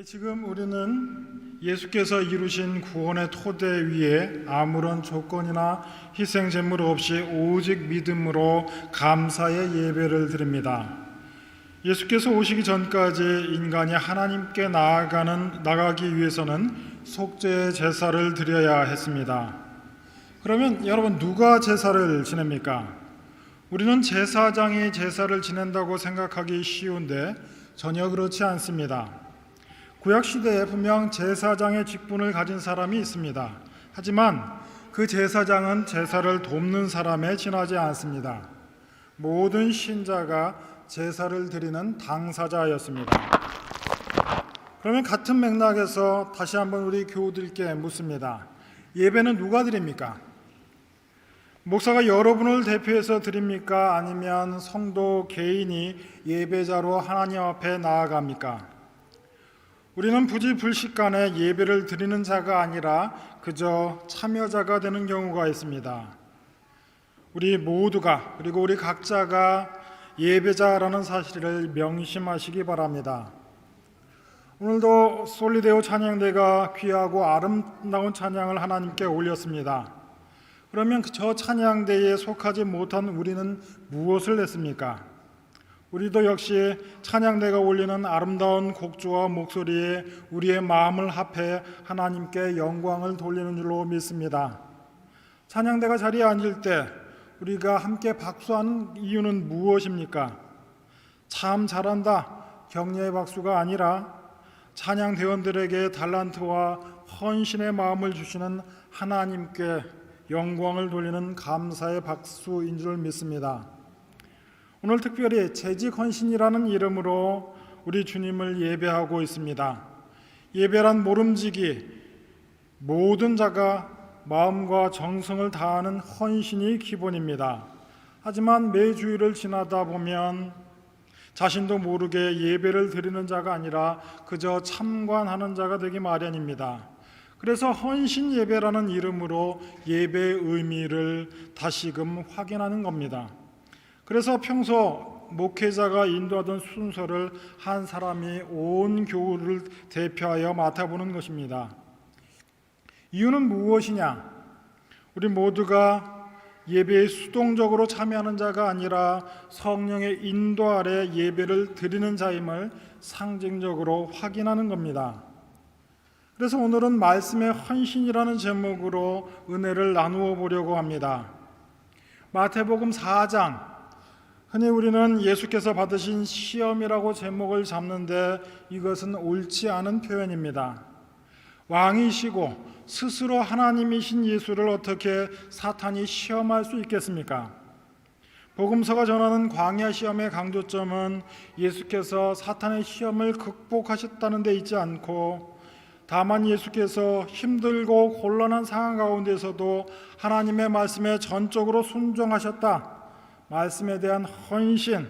지금 우리는 예수께서 이루신 구원의 토대 위에 아무런 조건이나 희생 제물 없이 오직 믿음으로 감사의 예배를 드립니다. 예수께서 오시기 전까지 인간이 하나님께 나가기 위해서는 속죄의 제사를 드려야 했습니다. 그러면 여러분, 누가 제사를 지냅니까? 우리는 제사장이 제사를 지낸다고 생각하기 쉬운데 전혀 그렇지 않습니다. 구약시대에 분명 제사장의 직분을 가진 사람이 있습니다. 하지만 그 제사장은 제사를 돕는 사람에 지나지 않습니다. 모든 신자가 제사를 드리는 당사자였습니다. 그러면 같은 맥락에서 다시 한번 우리 교우들께 묻습니다. 예배는 누가 드립니까? 목사가 여러분을 대표해서 드립니까? 아니면 성도 개인이 예배자로 하나님 앞에 나아갑니까? 우리는 부지불식간에 예배를 드리는 자가 아니라 그저 참여자가 되는 경우가 있습니다. 우리 모두가, 그리고 우리 각자가 예배자라는 사실을 명심하시기 바랍니다. 오늘도 솔리데오 찬양대가 귀하고 아름다운 찬양을 하나님께 올렸습니다. 그러면 저 찬양대에 속하지 못한 우리는 무엇을 했습니까? 우리도 역시 찬양대가 올리는 아름다운 곡조와 목소리에 우리의 마음을 합해 하나님께 영광을 돌리는 줄로 믿습니다. 찬양대가 자리에 앉을 때 우리가 함께 박수하는 이유는 무엇입니까? 참 잘한다, 격려의 박수가 아니라 찬양대원들에게 달란트와 헌신의 마음을 주시는 하나님께 영광을 돌리는 감사의 박수인 줄 믿습니다. 오늘 특별히 재직헌신이라는 이름으로 우리 주님을 예배하고 있습니다. 예배란 모름지기, 모든 자가 마음과 정성을 다하는 헌신이 기본입니다. 하지만 매주일을 지나다 보면 자신도 모르게 예배를 드리는 자가 아니라 그저 참관하는 자가 되기 마련입니다. 그래서 헌신 예배라는 이름으로 예배의 의미를 다시금 확인하는 겁니다. 그래서 평소 목회자가 인도하던 순서를 한 사람이 온 교우를 대표하여 맡아보는 것입니다. 이유는 무엇이냐? 우리 모두가 예배에 수동적으로 참여하는 자가 아니라 성령의 인도 아래 예배를 드리는 자임을 상징적으로 확인하는 겁니다. 그래서 오늘은 말씀의 헌신이라는 제목으로 은혜를 나누어 보려고 합니다. 마태복음 4장, 흔히 우리는 예수께서 받으신 시험이라고 제목을 잡는데 이것은 옳지 않은 표현입니다. 왕이시고 스스로 하나님이신 예수를 어떻게 사탄이 시험할 수 있겠습니까? 복음서가 전하는 광야 시험의 강조점은 예수께서 사탄의 시험을 극복하셨다는 데 있지 않고 다만 예수께서 힘들고 곤란한 상황 가운데서도 하나님의 말씀에 전적으로 순종하셨다. 말씀에 대한 헌신,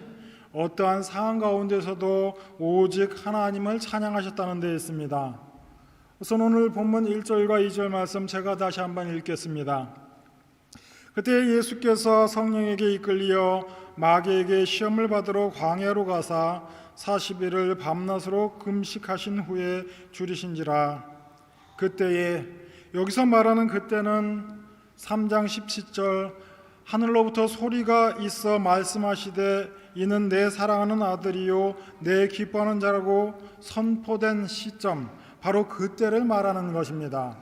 어떠한 상황 가운데서도 오직 하나님을 찬양하셨다는 데 있습니다. 우선 오늘 본문 1절과 2절 말씀 제가 다시 한번 읽겠습니다. 그때 예수께서 성령에게 이끌려 마귀에게 시험을 받으러 광야로 가사 40일을 밤낮으로 금식하신 후에 줄이신지라. 그때에, 여기서 말하는 그때는 3장 17절, 하늘로부터 소리가 있어 말씀하시되 이는 내 사랑하는 아들이요 내 기뻐하는 자라고 선포된 시점, 바로 그때를 말하는 것입니다.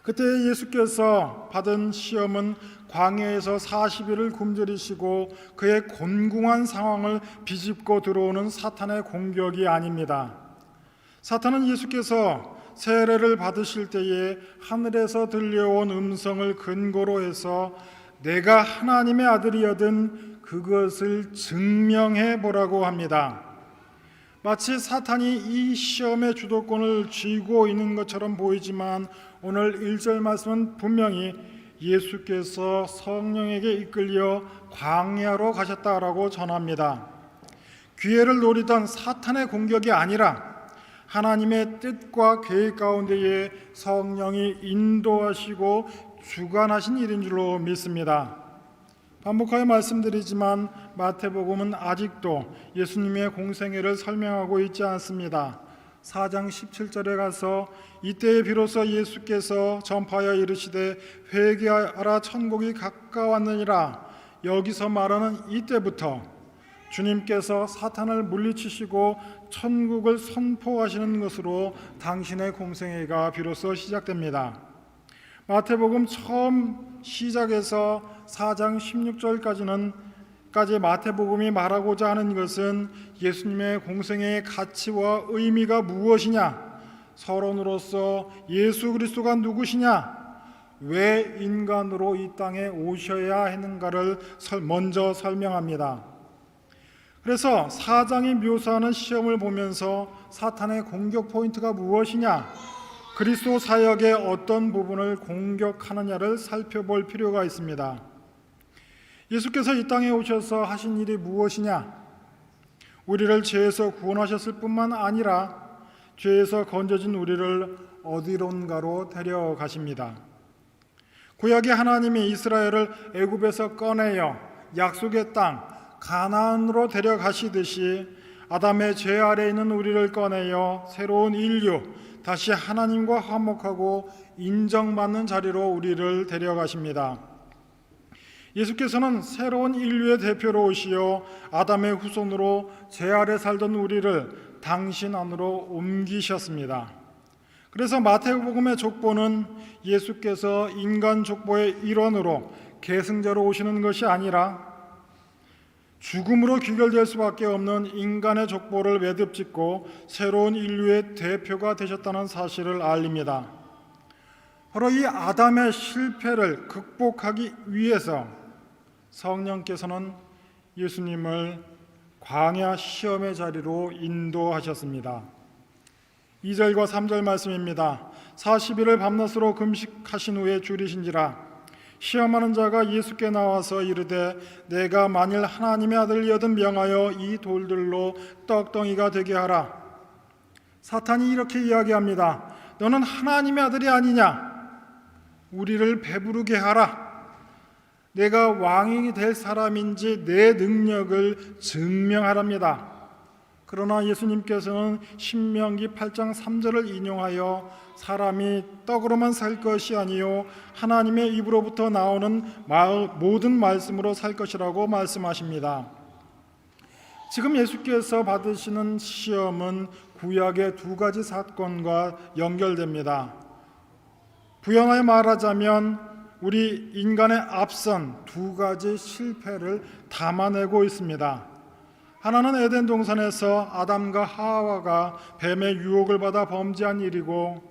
그때 예수께서 받은 시험은 광야에서 40일을 굶주리시고 그의 곤궁한 상황을 비집고 들어오는 사탄의 공격이 아닙니다. 사탄은 예수께서 세례를 받으실 때에 하늘에서 들려온 음성을 근거로 해서 내가 하나님의 아들이거든 그것을 증명해 보라고 합니다. 마치 사탄이 이 시험의 주도권을 쥐고 있는 것처럼 보이지만 오늘 1절 말씀은 분명히 예수께서 성령에게 이끌려 광야로 가셨다라고 전합니다. 기회를 노리던 사탄의 공격이 아니라 하나님의 뜻과 계획 가운데에 성령이 인도하시고 주관하신 일인 줄로 믿습니다. 반복하여 말씀드리지만 마태복음은 아직도 예수님의 공생애를 설명하고 있지 않습니다. 4장 17절에 가서 이때에 비로소 예수께서 전파하여 이르시되 회개하라 천국이 가까웠느니라. 여기서 말하는 이때부터 주님께서 사탄을 물리치시고 천국을 선포하시는 것으로 당신의 공생애가 비로소 시작됩니다. 마태복음 처음 시작에서 4장 16절까지 마태복음이 말하고자 하는 것은 예수님의 공생애의 가치와 의미가 무엇이냐, 서론으로서 예수 그리스도가 누구시냐, 왜 인간으로 이 땅에 오셔야 하는가를 먼저 설명합니다. 그래서 4장이 묘사하는 시험을 보면서 사탄의 공격 포인트가 무엇이냐, 그리스도 사역의 어떤 부분을 공격하느냐를 살펴볼 필요가 있습니다. 예수께서 이 땅에 오셔서 하신 일이 무엇이냐? 우리를 죄에서 구원하셨을 뿐만 아니라 죄에서 건져진 우리를 어디론가로 데려가십니다. 구약의 하나님이 이스라엘을 애굽에서 꺼내어 약속의 땅 가나안으로 데려가시듯이 아담의 죄 아래에 있는 우리를 꺼내어 새로운 인류, 다시 하나님과 화목하고 인정받는 자리로 우리를 데려가십니다. 예수께서는 새로운 인류의 대표로 오시어 아담의 후손으로 죄 아래 살던 우리를 당신 안으로 옮기셨습니다. 그래서 마태복음의 족보는 예수께서 인간 족보의 일원으로 계승자로 오시는 것이 아니라 죽음으로 귀결될 수밖에 없는 인간의 족보를 매듭짓고 새로운 인류의 대표가 되셨다는 사실을 알립니다. 바로 이 아담의 실패를 극복하기 위해서 성령께서는 예수님을 광야 시험의 자리로 인도하셨습니다. 2절과 3절 말씀입니다. 40일을 밤낮으로 금식하신 후에 줄이신지라. 시험하는 자가 예수께 나와서 이르되 내가 만일 하나님의 아들이거든 명하여 이 돌들로 떡덩이가 되게 하라. 사탄이 이렇게 이야기합니다. 너는 하나님의 아들이 아니냐? 우리를 배부르게 하라. 내가 왕이 될 사람인지 내 능력을 증명하랍니다. 그러나 예수님께서는 신명기 8장 3절을 인용하여 사람이 떡으로만 살 것이 아니요 하나님의 입으로부터 나오는 모든 말씀으로 살 것이라고 말씀하십니다. 지금 예수께서 받으시는 시험은 구약의 두 가지 사건과 연결됩니다. 부연하여 말하자면 우리 인간의 앞선 두 가지 실패를 담아내고 있습니다. 하나는 에덴 동산에서 아담과 하와가 뱀의 유혹을 받아 범죄한 일이고,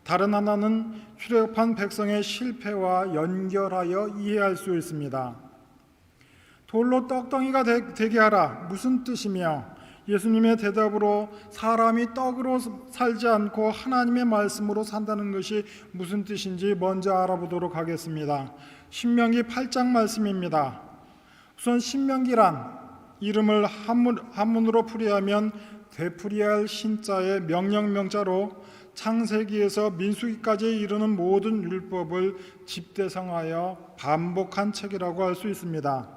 다른 하나는 출애굽한 백성의 실패와 연결하여 이해할 수 있습니다. 돌로 떡덩이가 되게 하라, 무슨 뜻이며 예수님의 대답으로 사람이 떡으로 살지 않고 하나님의 말씀으로 산다는 것이 무슨 뜻인지 먼저 알아보도록 하겠습니다. 신명기 8장 말씀입니다. 우선 신명기란 이름을 한문으로 풀이하면 되풀이해야 할 신자의 명령명자로 창세기에서 민수기까지 이르는 모든 율법을 집대성하여 반복한 책이라고 할 수 있습니다.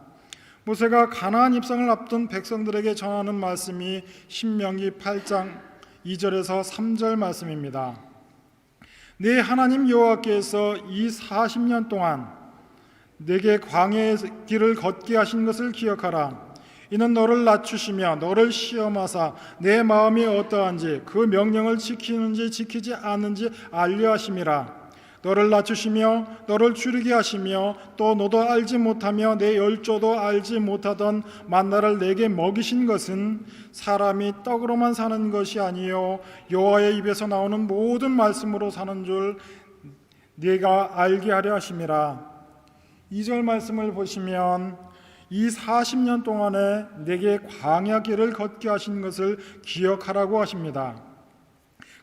모세가 가나안 입성을 앞둔 백성들에게 전하는 말씀이 신명기 8장 2절에서 3절 말씀입니다. 네 하나님 여호와께서 이 40년 동안 내게 광야의 길을 걷게 하신 것을 기억하라. 이는 너를 낮추시며 너를 시험하사 내 마음이 어떠한지 그 명령을 지키는지 지키지 않는지 알려 하심이라. 너를 낮추시며 너를 줄이게 하시며 또 너도 알지 못하며 내 열조도 알지 못하던 만나를 내게 먹이신 것은 사람이 떡으로만 사는 것이 아니요 여호와의 입에서 나오는 모든 말씀으로 사는 줄 네가 알게 하려 하심이라. 2절 말씀을 보시면 이 40년 동안에 내게 광야 길을 걷게 하신 것을 기억하라고 하십니다.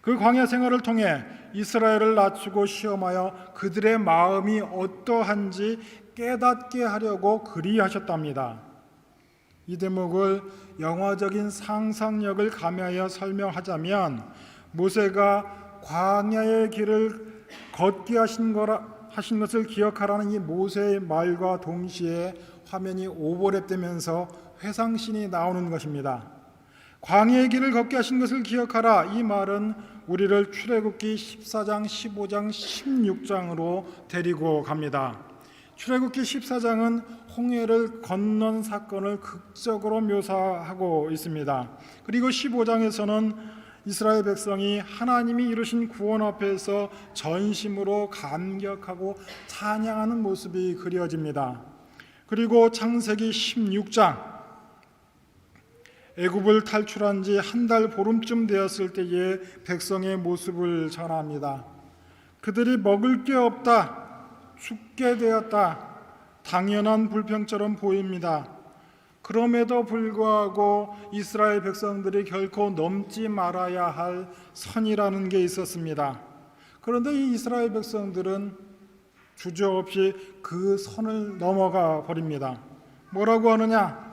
그 광야 생활을 통해 이스라엘을 낮추고 시험하여 그들의 마음이 어떠한지 깨닫게 하려고 그리하셨답니다. 이 대목을 영화적인 상상력을 가미하여 설명하자면 모세가 광야의 길을 걷게 하신 것을 기억하라는 이 모세의 말과 동시에 화면이 오버랩되면서 회상신이 나오는 것입니다. 광야의 길을 걷게 하신 것을 기억하라. 이 말은 우리를 출애굽기 14장, 15장, 16장으로 데리고 갑니다. 출애굽기 14장은 홍해를 건넌 사건을 극적으로 묘사하고 있습니다. 그리고 15장에서는 이스라엘 백성이 하나님이 이루신 구원 앞에서 전심으로 감격하고 찬양하는 모습이 그려집니다. 그리고 창세기 16장, 애굽을 탈출한 지 한 달 보름쯤 되었을 때의 백성의 모습을 전합니다. 그들이 먹을 게 없다, 죽게 되었다, 당연한 불평처럼 보입니다. 그럼에도 불구하고 이스라엘 백성들이 결코 넘지 말아야 할 선이라는 게 있었습니다. 그런데 이 이스라엘 백성들은 주저없이 그 선을 넘어가 버립니다. 뭐라고 하느냐?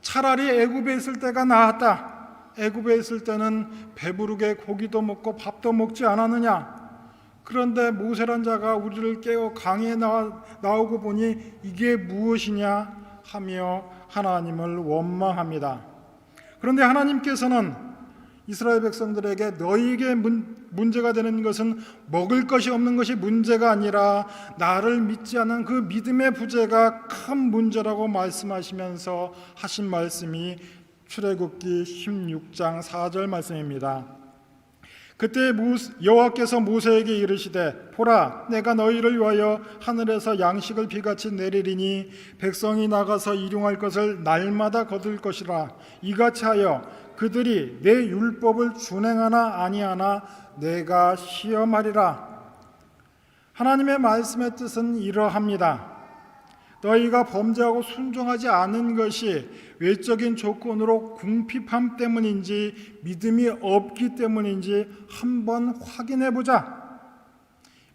차라리 애굽에 있을 때가 나았다. 애굽에 있을 때는 배부르게 고기도 먹고 밥도 먹지 않았느냐? 그런데 모세란 자가 우리를 깨워 강에 나오고 보니 이게 무엇이냐 하며 하나님을 원망합니다. 그런데 하나님께서는 이스라엘 백성들에게 너희에게 문제가 되는 것은 먹을 것이 없는 것이 문제가 아니라 나를 믿지 않는 그 믿음의 부재가 큰 문제라고 말씀하시면서 하신 말씀이 출애굽기 16장 4절 말씀입니다. 그때 여호와께서 모세에게 이르시되 보라, 내가 너희를 위하여 하늘에서 양식을 비같이 내리리니 백성이 나가서 일용할 것을 날마다 거둘 것이라. 이같이 하여 그들이 내 율법을 준행하나 아니하나 내가 시험하리라. 하나님의 말씀의 뜻은 이러합니다. 너희가 범죄하고 순종하지 않은 것이 외적인 조건으로 궁핍함 때문인지 믿음이 없기 때문인지 한번 확인해 보자.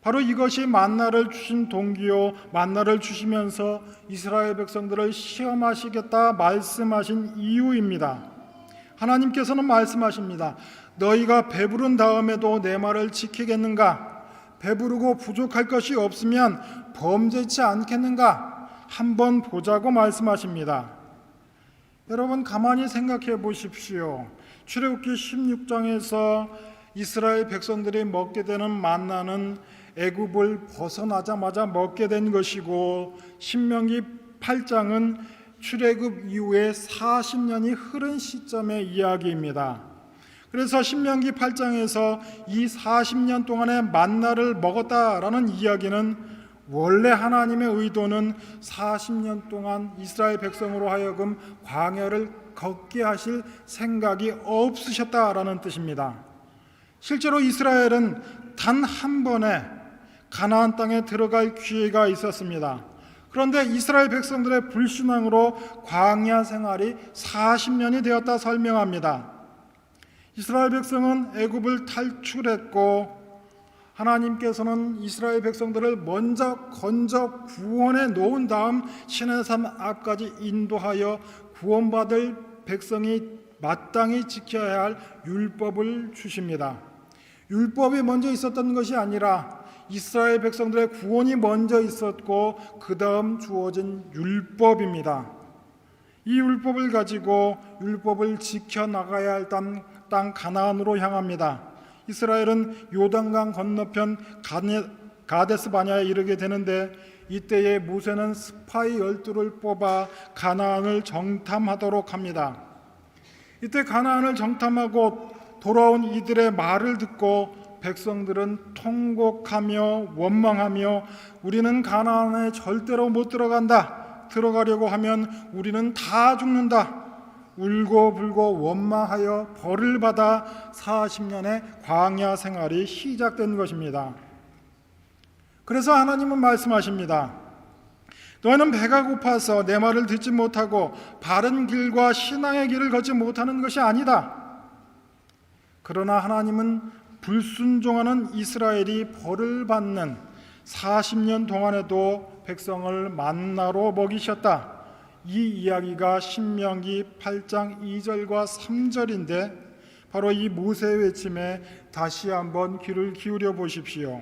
바로 이것이 만나를 주신 동기요, 만나를 주시면서 이스라엘 백성들을 시험하시겠다 말씀하신 이유입니다. 하나님께서는 말씀하십니다. 너희가 배부른 다음에도 내 말을 지키겠는가? 배부르고 부족할 것이 없으면 범죄치 않겠는가? 한번 보자고 말씀하십니다. 여러분 가만히 생각해 보십시오. 출애굽기 16장에서 이스라엘 백성들이 먹게 되는 만나는 애굽을 벗어나자마자 먹게 된 것이고, 신명기 8장은 출애굽 이후에 40년이 흐른 시점의 이야기입니다. 그래서 신명기 8장에서 이 40년 동안의 만나를 먹었다라는 이야기는 원래 하나님의 의도는 40년 동안 이스라엘 백성으로 하여금 광야를 걷게 하실 생각이 없으셨다라는 뜻입니다. 실제로 이스라엘은 단 한 번에 가나안 땅에 들어갈 기회가 있었습니다. 그런데 이스라엘 백성들의 불신앙으로 광야 생활이 40년이 되었다 설명합니다. 이스라엘 백성은 애굽을 탈출했고, 하나님께서는 이스라엘 백성들을 먼저 건져 구원해 놓은 다음 시내산 앞까지 인도하여 구원받을 백성이 마땅히 지켜야 할 율법을 주십니다. 율법이 먼저 있었던 것이 아니라 이스라엘 백성들의 구원이 먼저 있었고 그 다음 주어진 율법입니다. 이 율법을 가지고 율법을 지켜나가야 할 땅 가나안으로 향합니다. 이스라엘은 요단강 건너편 가데스 바냐에 이르게 되는데, 이때에 모세는 스파이 12를 뽑아 가나안을 정탐하도록 합니다. 이때 가나안을 정탐하고 돌아온 이들의 말을 듣고 백성들은 통곡하며 원망하며 우리는 가나안에 절대로 못 들어간다. 들어가려고 하면 우리는 다 죽는다. 울고불고 원망하여 벌을 받아 40년의 광야 생활이 시작된 것입니다. 그래서 하나님은 말씀하십니다. 너희는 배가 고파서 내 말을 듣지 못하고 바른 길과 신앙의 길을 걷지 못하는 것이 아니다. 그러나 하나님은 불순종하는 이스라엘이 벌을 받는 40년 동안에도 백성을 만나로 먹이셨다. 이 이야기가 신명기 8장 2절과 3절인데 바로 이 모세의 외침에 다시 한번 귀를 기울여 보십시오.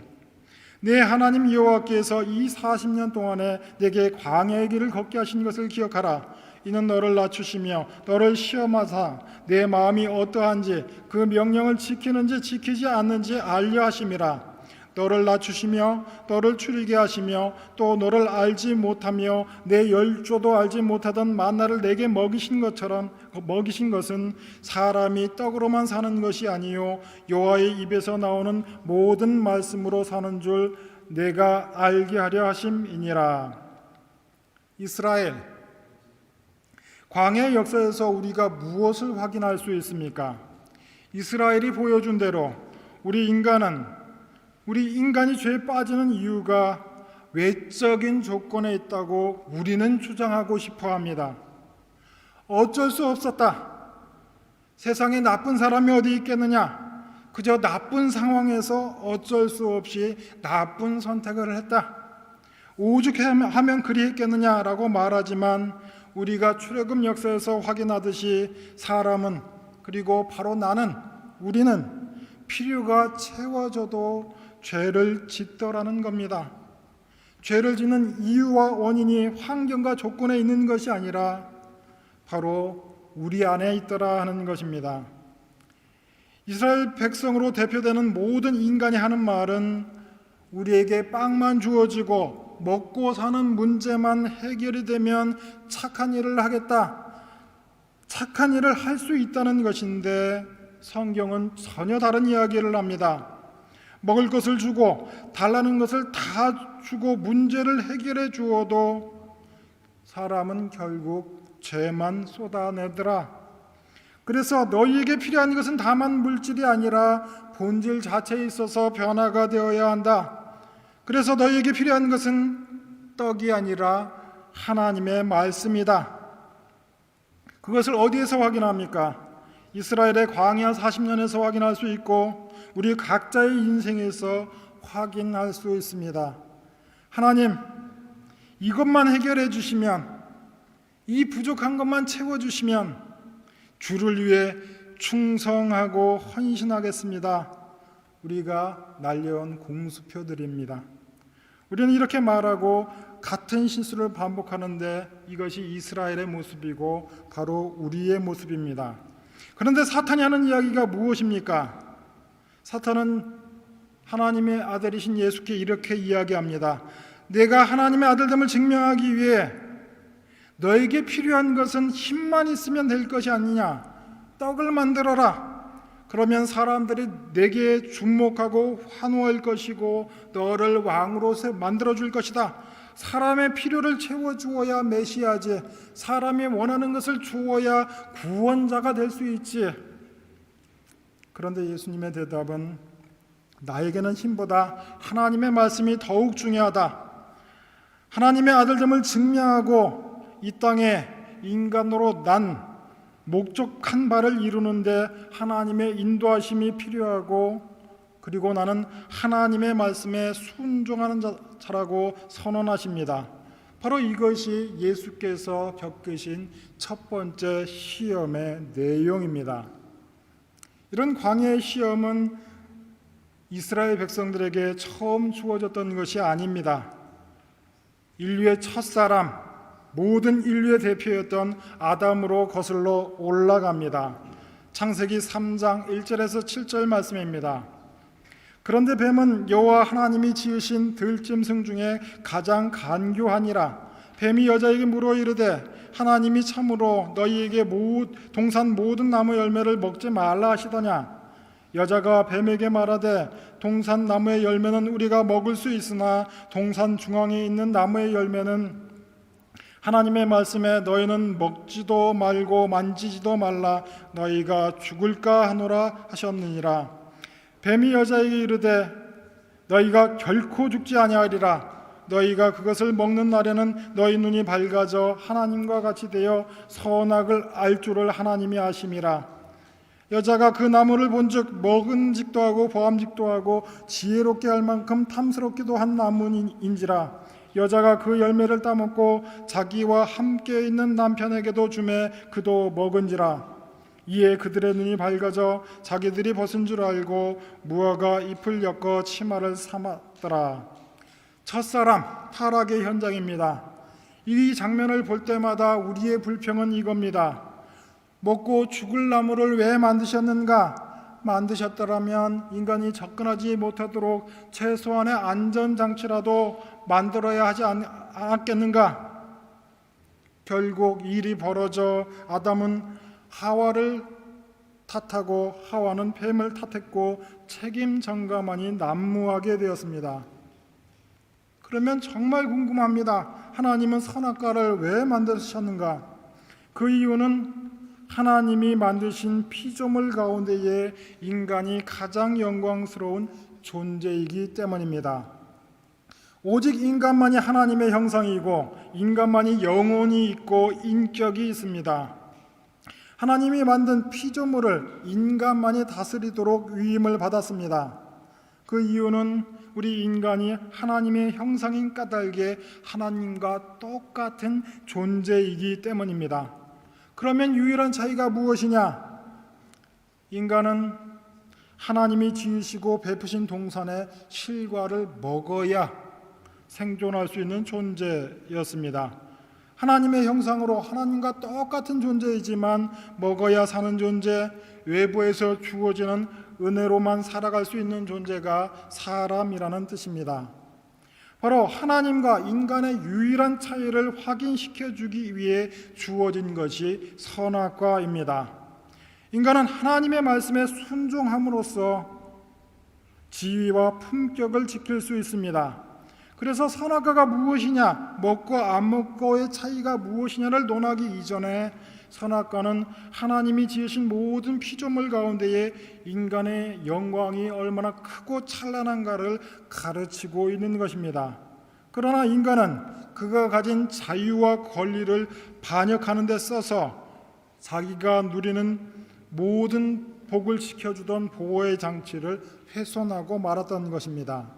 내 하나님 여호와께서 이 40년 동안에 내게 광야의 길을 걷게 하신 것을 기억하라. 이는 너를 낮추시며 너를 시험하사 내 마음이 어떠한지 그 명령을 지키는지 지키지 않는지 알려 하심이라. 너를 낮추시며 너를 줄이게 하시며 또 너를 알지 못하며 내 열조도 알지 못하던 만나를 내게 먹이신 것은 사람이 떡으로만 사는 것이 아니요 여호와의 입에서 나오는 모든 말씀으로 사는 줄 내가 알게 하려 하심이니라. 이스라엘, 광야 역사에서 우리가 무엇을 확인할 수 있습니까? 이스라엘이 보여준 대로 우리 인간이 죄에 빠지는 이유가 외적인 조건에 있다고 우리는 주장하고 싶어 합니다. 어쩔 수 없었다. 세상에 나쁜 사람이 어디 있겠느냐? 그저 나쁜 상황에서 어쩔 수 없이 나쁜 선택을 했다. 오죽하면 그리했겠느냐라고 말하지만 우리가 출애굽 역사에서 확인하듯이 사람은, 그리고 바로 우리는 필요가 채워져도 죄를 짓더라는 겁니다. 죄를 짓는 이유와 원인이 환경과 조건에 있는 것이 아니라 바로 우리 안에 있더라 하는 것입니다. 이스라엘 백성으로 대표되는 모든 인간이 하는 말은 우리에게 빵만 주어지고 먹고 사는 문제만 해결이 되면 착한 일을 하겠다, 착한 일을 할 수 있다는 것인데 성경은 전혀 다른 이야기를 합니다. 먹을 것을 주고 달라는 것을 다 주고 문제를 해결해 주어도 사람은 결국 죄만 쏟아내더라. 그래서 너희에게 필요한 것은 다만 물질이 아니라 본질 자체에 있어서 변화가 되어야 한다. 그래서 너희에게 필요한 것은 떡이 아니라 하나님의 말씀이다. 그것을 어디에서 확인합니까? 이스라엘의 광야 40년에서 확인할 수 있고 우리 각자의 인생에서 확인할 수 있습니다. 하나님, 이것만 해결해 주시면, 이 부족한 것만 채워주시면 주를 위해 충성하고 헌신하겠습니다. 우리가 날려온 공수표들입니다. 우리는 이렇게 말하고 같은 실수를 반복하는데 이것이 이스라엘의 모습이고 바로 우리의 모습입니다. 그런데 사탄이 하는 이야기가 무엇입니까? 사탄은 하나님의 아들이신 예수께 이렇게 이야기합니다. 내가 하나님의 아들됨을 증명하기 위해 너에게 필요한 것은 힘만 있으면 될 것이 아니냐. 떡을 만들어라. 그러면 사람들이 내게 주목하고 환호할 것이고 너를 왕으로 만들어줄 것이다. 사람의 필요를 채워주어야 메시아지, 사람이 원하는 것을 주어야 구원자가 될 수 있지. 그런데 예수님의 대답은 나에게는 힘보다 하나님의 말씀이 더욱 중요하다. 하나님의 아들됨을 증명하고 이 땅에 인간으로 난 목적한 바를 이루는데 하나님의 인도하심이 필요하고, 그리고 나는 하나님의 말씀에 순종하는 자라고 선언하십니다. 바로 이것이 예수께서 겪으신 첫 번째 시험의 내용입니다. 이런 광야의 시험은 이스라엘 백성들에게 처음 주어졌던 것이 아닙니다. 인류의 첫사람, 모든 인류의 대표였던 아담으로 거슬러 올라갑니다. 창세기 3장 1절에서 7절 말씀입니다. 그런데 뱀은 여호와 하나님이 지으신 들짐승 중에 가장 간교하니라. 뱀이 여자에게 물어 이르되 하나님이 참으로 너희에게 동산 모든 나무 열매를 먹지 말라 하시더냐. 여자가 뱀에게 말하되 동산 나무의 열매는 우리가 먹을 수 있으나 동산 중앙에 있는 나무의 열매는 하나님의 말씀에 너희는 먹지도 말고 만지지도 말라 너희가 죽을까 하노라 하셨느니라. 뱀이 여자에게 이르되 너희가 결코 죽지 아니하리라. 너희가 그것을 먹는 날에는 너희 눈이 밝아져 하나님과 같이 되어 선악을 알 줄을 하나님이 아심이라. 여자가 그 나무를 본즉 먹은직도 하고 보암직도 하고 지혜롭게 할 만큼 탐스럽기도 한 나무인지라. 여자가 그 열매를 따먹고 자기와 함께 있는 남편에게도 주매 그도 먹은지라. 이에 그들의 눈이 밝아져 자기들이 벗은 줄 알고 무화과 잎을 엮어 치마를 삼았더라. 첫사람 타락의 현장입니다. 이 장면을 볼 때마다 우리의 불평은 이겁니다. 먹고 죽을 나무를 왜 만드셨는가? 만드셨더라면 인간이 접근하지 못하도록 최소한의 안전장치라도 만들어야 하지 않았겠는가? 결국 일이 벌어져 아담은 하와를 탓하고 하와는 뱀을 탓했고 책임 전가만이 난무하게 되었습니다. 그러면 정말 궁금합니다. 하나님은 선악과를 왜 만드셨는가? 그 이유는 하나님이 만드신 피조물 가운데에 인간이 가장 영광스러운 존재이기 때문입니다. 오직 인간만이 하나님의 형상이고 인간만이 영혼이 있고 인격이 있습니다. 하나님이 만든 피조물을 인간만이 다스리도록 위임을 받았습니다. 그 이유는 우리 인간이 하나님의 형상인 까닭에 하나님과 똑같은 존재이기 때문입니다. 그러면 유일한 차이가 무엇이냐? 인간은 하나님이 지으시고 베푸신 동산의 실과를 먹어야 생존할 수 있는 존재였습니다. 하나님의 형상으로 하나님과 똑같은 존재이지만 먹어야 사는 존재, 외부에서 주어지는 은혜로만 살아갈 수 있는 존재가 사람이라는 뜻입니다. 바로 하나님과 인간의 유일한 차이를 확인시켜 주기 위해 주어진 것이 선악과입니다. 인간은 하나님의 말씀에 순종함으로써 지위와 품격을 지킬 수 있습니다. 그래서 선악과가 무엇이냐, 먹고 안 먹고의 차이가 무엇이냐를 논하기 이전에 선악과는 하나님이 지으신 모든 피조물 가운데에 인간의 영광이 얼마나 크고 찬란한가를 가르치고 있는 것입니다. 그러나 인간은 그가 가진 자유와 권리를 반역하는 데 써서 자기가 누리는 모든 복을 지켜주던 보호의 장치를 훼손하고 말았던 것입니다.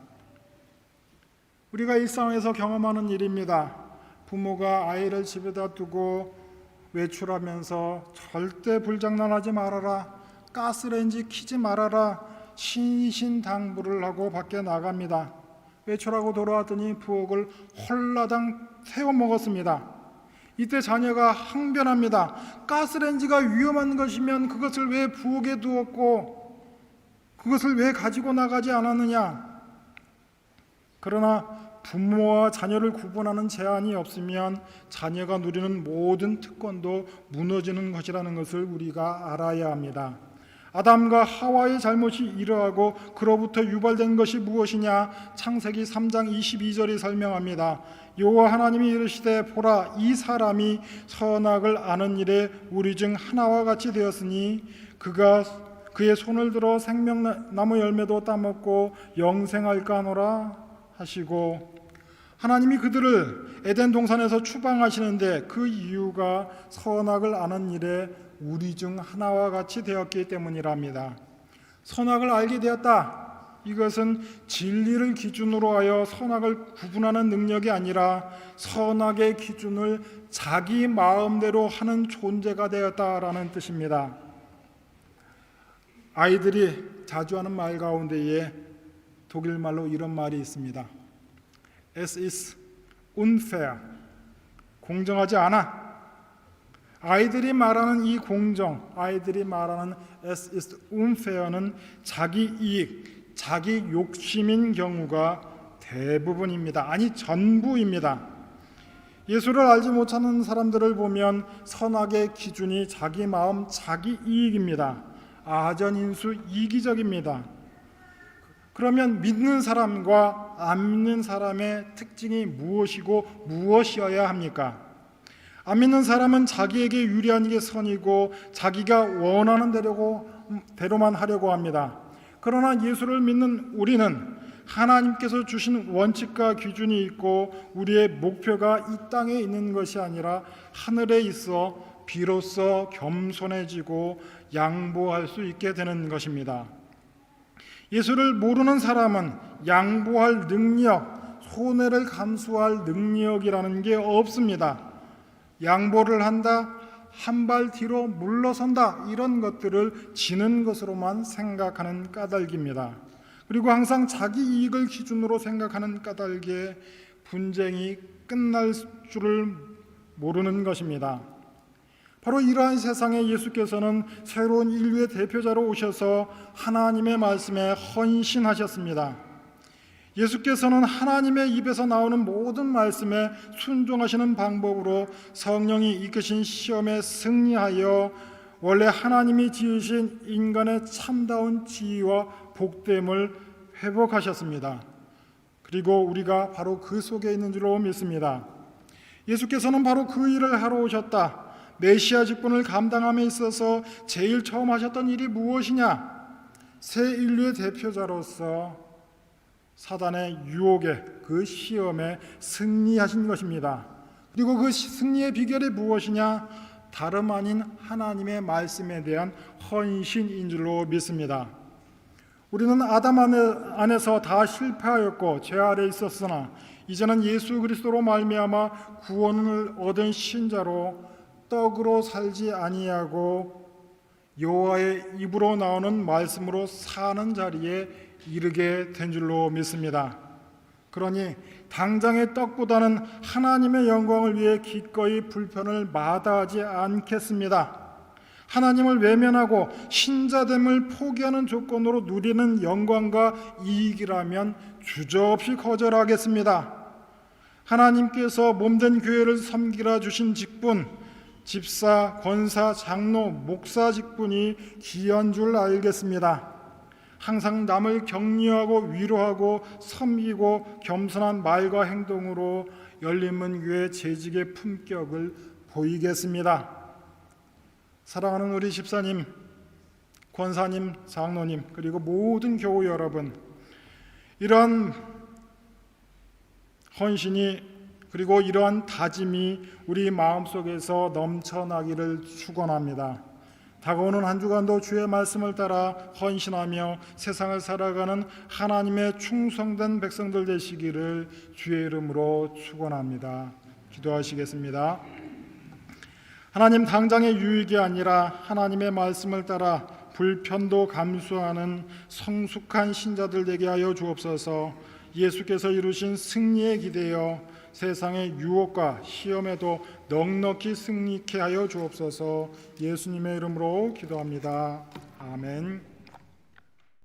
우리가 일상에서 경험하는 일입니다. 부모가 아이를 집에다 두고 외출하면서 절대 불장난하지 말아라, 가스레인지 켜지 말아라, 신신당부를 하고 밖에 나갑니다. 외출하고 돌아왔더니 부엌을 홀라당 태워 먹었습니다. 이때 자녀가 항변합니다. 가스레인지가 위험한 것이면 그것을 왜 부엌에 두었고 그것을 왜 가지고 나가지 않았느냐? 그러나 부모와 자녀를 구분하는 제한이 없으면 자녀가 누리는 모든 특권도 무너지는 것이라는 것을 우리가 알아야 합니다. 아담과 하와의 잘못이 이러하고 그로부터 유발된 것이 무엇이냐? 창세기 3장 22절이 설명합니다. 여호와 하나님이 이르시되 보라, 이 사람이 선악을 아는 일에 우리 중 하나와 같이 되었으니 그가 그의 손을 들어 생명나무 열매도 따먹고 영생할까 하노라 하시고, 하나님이 그들을 에덴 동산에서 추방하시는데 그 이유가 선악을 아는 일에 우리 중 하나와 같이 되었기 때문이랍니다. 선악을 알게 되었다. 이것은 진리를 기준으로 하여 선악을 구분하는 능력이 아니라 선악의 기준을 자기 마음대로 하는 존재가 되었다라는 뜻입니다. 아이들이 자주 하는 말 가운데에 독일말로 이런 말이 있습니다. Es ist unfair. 공정하지 않아. 아이들이 말하는 이 공정, 아이들이 말하는 Es ist unfair는 자기 이익, 자기 욕심인 경우가 대부분입니다. 아니 전부입니다. 예수를 알지 못하는 사람들을 보면 선악의 기준이 자기 마음, 자기 이익입니다. 아전인수 이기적입니다. 그러면 믿는 사람과 안 믿는 사람의 특징이 무엇이고 무엇이어야 합니까? 안 믿는 사람은 자기에게 유리한 게 선이고 자기가 원하는 대로만 하려고 합니다. 그러나 예수를 믿는 우리는 하나님께서 주신 원칙과 기준이 있고 우리의 목표가 이 땅에 있는 것이 아니라 하늘에 있어 비로소 겸손해지고 양보할 수 있게 되는 것입니다. 예수를 모르는 사람은 양보할 능력, 손해를 감수할 능력이라는 게 없습니다. 양보를 한다, 한 발 뒤로 물러선다, 이런 것들을 지는 것으로만 생각하는 까닭입니다. 그리고 항상 자기 이익을 기준으로 생각하는 까닭에 분쟁이 끝날 줄을 모르는 것입니다. 바로 이러한 세상에 예수께서는 새로운 인류의 대표자로 오셔서 하나님의 말씀에 헌신하셨습니다. 예수께서는 하나님의 입에서 나오는 모든 말씀에 순종하시는 방법으로 성령이 이끄신 시험에 승리하여 원래 하나님이 지으신 인간의 참다운 지위와 복됨을 회복하셨습니다. 그리고 우리가 바로 그 속에 있는 줄로 믿습니다. 예수께서는 바로 그 일을 하러 오셨다. 메시아 직분을 감당함에 있어서 제일 처음 하셨던 일이 무엇이냐? 새 인류의 대표자로서 사단의 유혹에, 그 시험에 승리하신 것입니다. 그리고 그 승리의 비결이 무엇이냐? 다름 아닌 하나님의 말씀에 대한 헌신인 줄로 믿습니다. 우리는 아담 안에서 다 실패하였고 죄 아래 있었으나 이제는 예수 그리스도로 말미암아 구원을 얻은 신자로 떡으로 살지 아니하고 여호와의 입으로 나오는 말씀으로 사는 자리에 이르게 된 줄로 믿습니다. 그러니 당장의 떡보다는 하나님의 영광을 위해 기꺼이 불편을 마다하지 않겠습니다. 하나님을 외면하고 신자됨을 포기하는 조건으로 누리는 영광과 이익이라면 주저없이 거절하겠습니다. 하나님께서 몸된 교회를 섬기라 주신 직분, 집사, 권사, 장로, 목사 직분이 귀한 줄 알겠습니다. 항상 남을 격려하고 위로하고 섬기고 겸손한 말과 행동으로 열린문 교회 재직의 품격을 보이겠습니다. 사랑하는 우리 집사님, 권사님, 장로님, 그리고 모든 교우 여러분, 이러한 헌신이 그리고 이러한 다짐이 우리 마음속에서 넘쳐나기를 축원합니다. 다가오는 한 주간도 주의 말씀을 따라 헌신하며 세상을 살아가는 하나님의 충성된 백성들 되시기를 주의 이름으로 축원합니다. 기도하시겠습니다. 하나님, 당장의 유익이 아니라 하나님의 말씀을 따라 불편도 감수하는 성숙한 신자들 되게 하여 주옵소서. 예수께서 이루신 승리에 기대어 세상의 유혹과 시험에도 넉넉히 승리케 하여 주옵소서. 예수님의 이름으로 기도합니다. 아멘.